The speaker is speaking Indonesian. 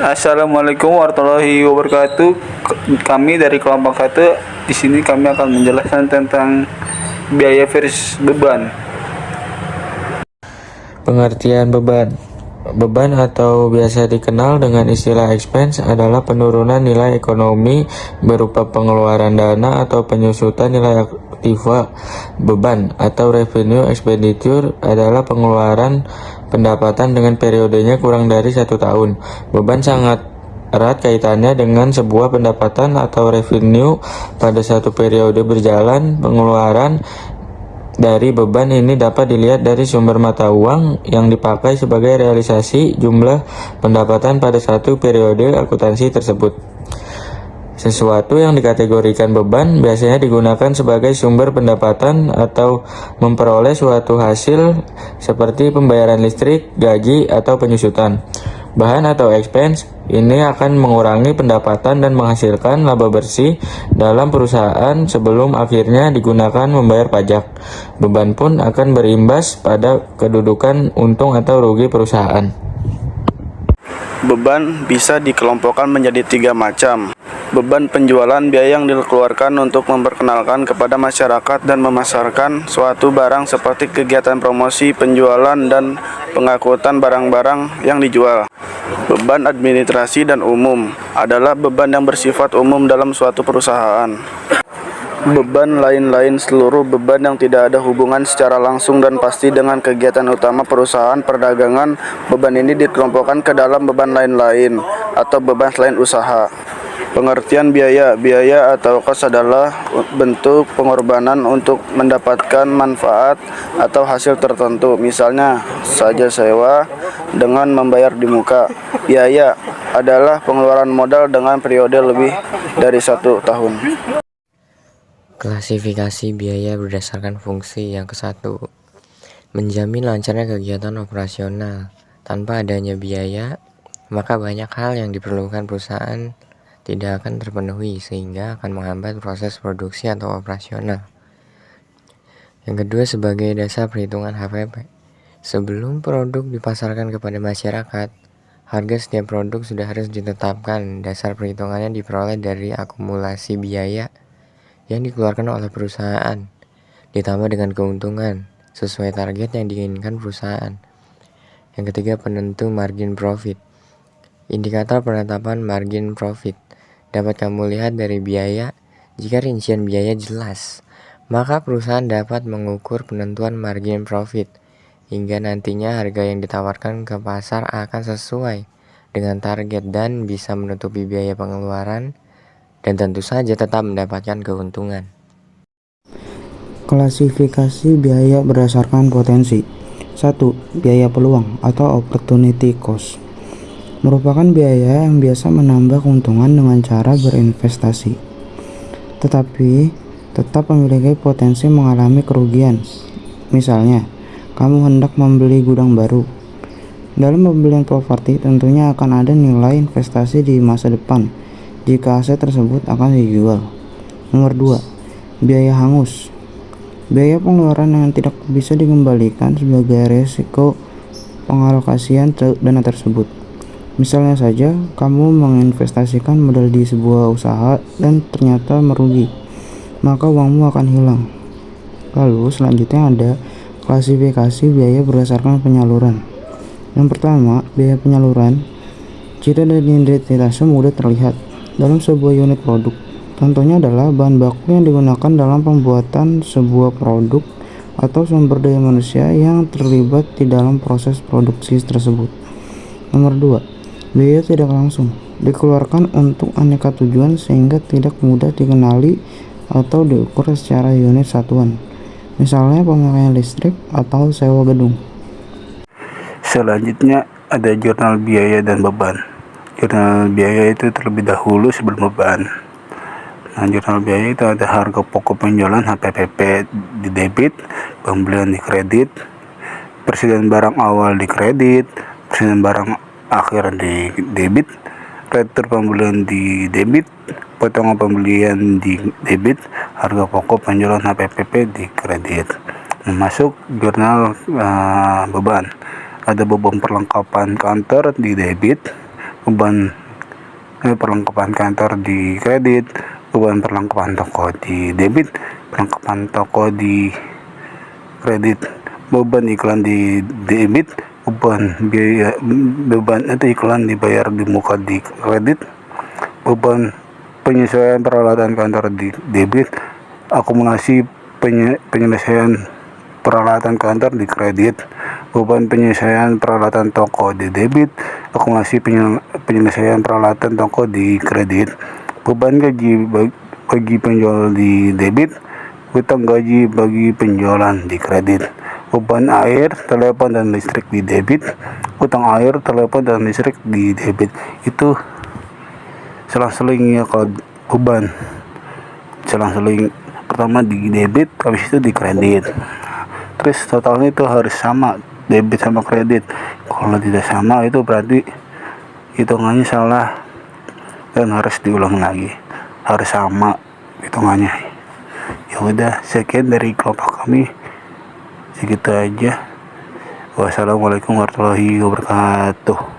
Assalamualaikum warahmatullahi wabarakatuh. Kami dari kelompok 1 di sini kami akan menjelaskan tentang biaya versus beban. Pengertian beban. Beban atau biasa dikenal dengan istilah expense adalah penurunan nilai ekonomi berupa pengeluaran dana atau penyusutan nilai aktiva. Beban atau revenue expenditure adalah pengeluaran pendapatan dengan periodenya kurang dari 1 tahun. Beban sangat erat kaitannya dengan sebuah pendapatan atau revenue pada satu periode berjalan. Pengeluaran dari beban ini dapat dilihat dari sumber mata uang yang dipakai sebagai realisasi jumlah pendapatan pada satu periode akuntansi tersebut. Sesuatu yang dikategorikan beban biasanya digunakan sebagai sumber pendapatan atau memperoleh suatu hasil seperti pembayaran listrik, gaji, atau penyusutan. Bahan atau expense ini akan mengurangi pendapatan dan menghasilkan laba bersih dalam perusahaan sebelum akhirnya digunakan membayar pajak. Beban pun akan berimbas pada kedudukan untung atau rugi perusahaan. Beban bisa dikelompokkan menjadi 3 macam. Beban penjualan, biaya yang dikeluarkan untuk memperkenalkan kepada masyarakat dan memasarkan suatu barang seperti kegiatan promosi, penjualan, dan pengangkutan barang-barang yang dijual. Beban administrasi dan umum adalah beban yang bersifat umum dalam suatu perusahaan. Beban lain-lain seluruh beban yang tidak ada hubungan secara langsung dan pasti dengan kegiatan utama perusahaan perdagangan. Beban ini dikelompokkan ke dalam beban lain-lain atau beban selain usaha. Pengertian biaya. Biaya atau cost adalah bentuk pengorbanan untuk mendapatkan manfaat atau hasil tertentu. Misalnya saja sewa dengan membayar di muka. Biaya adalah pengeluaran modal dengan periode lebih dari 1 tahun. Klasifikasi biaya berdasarkan fungsi. Yang ke-1, menjamin lancarnya kegiatan operasional. Tanpa adanya biaya, maka banyak hal yang diperlukan perusahaan tidak akan terpenuhi sehingga akan menghambat proses produksi atau operasional. Yang kedua, sebagai dasar perhitungan HPP. Sebelum produk dipasarkan kepada masyarakat, harga setiap produk sudah harus ditetapkan. Dasar perhitungannya diperoleh dari akumulasi biaya yang dikeluarkan oleh perusahaan, ditambah dengan keuntungan sesuai target yang diinginkan perusahaan. Yang ketiga, penentu margin profit. Indikator penetapan margin profit dapat kamu lihat dari biaya. Jika rincian biaya jelas, maka perusahaan dapat mengukur penentuan margin profit hingga nantinya harga yang ditawarkan ke pasar akan sesuai dengan target dan bisa menutupi biaya pengeluaran dan tentu saja tetap mendapatkan keuntungan. Klasifikasi biaya berdasarkan potensi. 1. Biaya peluang atau opportunity cost merupakan biaya yang biasa menambah keuntungan dengan cara berinvestasi, tetapi tetap memiliki potensi mengalami kerugian. Misalnya, kamu hendak membeli gudang baru. Dalam pembelian properti tentunya akan ada nilai investasi di masa depan jika aset tersebut akan dijual. Nomor 2. Biaya hangus. Biaya pengeluaran yang tidak bisa dikembalikan sebagai risiko pengalokasian dana tersebut. Misalnya saja, kamu menginvestasikan modal di sebuah usaha dan ternyata merugi, maka uangmu akan hilang. Lalu selanjutnya ada klasifikasi biaya berdasarkan penyaluran. Yang pertama, biaya penyaluran. Ciri dan identitasnya mudah terlihat dalam sebuah unit produk. Contohnya adalah bahan baku yang digunakan dalam pembuatan sebuah produk atau sumber daya manusia yang terlibat di dalam proses produksi tersebut. Nomor 2. Biaya tidak langsung dikeluarkan untuk aneka tujuan sehingga tidak mudah dikenali atau diukur secara unit satuan. Misalnya pemakaian listrik atau sewa gedung. Selanjutnya ada jurnal biaya dan beban. Jurnal biaya itu terlebih dahulu sebelum beban. Jurnal biaya itu ada harga pokok penjualan HPPP di debit, pembelian di kredit, persediaan barang awal di kredit, persediaan barang akhir di debit, kreditur pembelian di debit, potongan pembelian di debit, harga pokok penjualan HPPP di kredit. Masuk jurnal beban. Ada beban perlengkapan kantor di debit, beban perlengkapan kantor di kredit, beban perlengkapan toko di debit, perlengkapan toko di kredit, beban iklan di debit, beban itu iklan dibayar di muka di kredit, beban penyesuaian peralatan kantor di debit, akumulasi penyelesaian peralatan kantor di kredit, beban penyelesaian peralatan toko di debit, akumulasi penyelesaian peralatan toko di kredit, beban gaji bagi penjual di debit, utang gaji bagi penjualan di kredit, beban air, telepon dan listrik di debit, utang air, telepon dan listrik di debit. Itu selang-selingnya kalau beban, selang-seling pertama di debit, habis itu di kredit. Terus totalnya itu harus sama, debit sama kredit. Kalau tidak sama itu berarti hitungannya salah dan harus diulang lagi. Harus sama hitungannya. Ya udah, sekian dari kelompok kami. Segitu aja. Wassalamualaikum warahmatullahi wabarakatuh.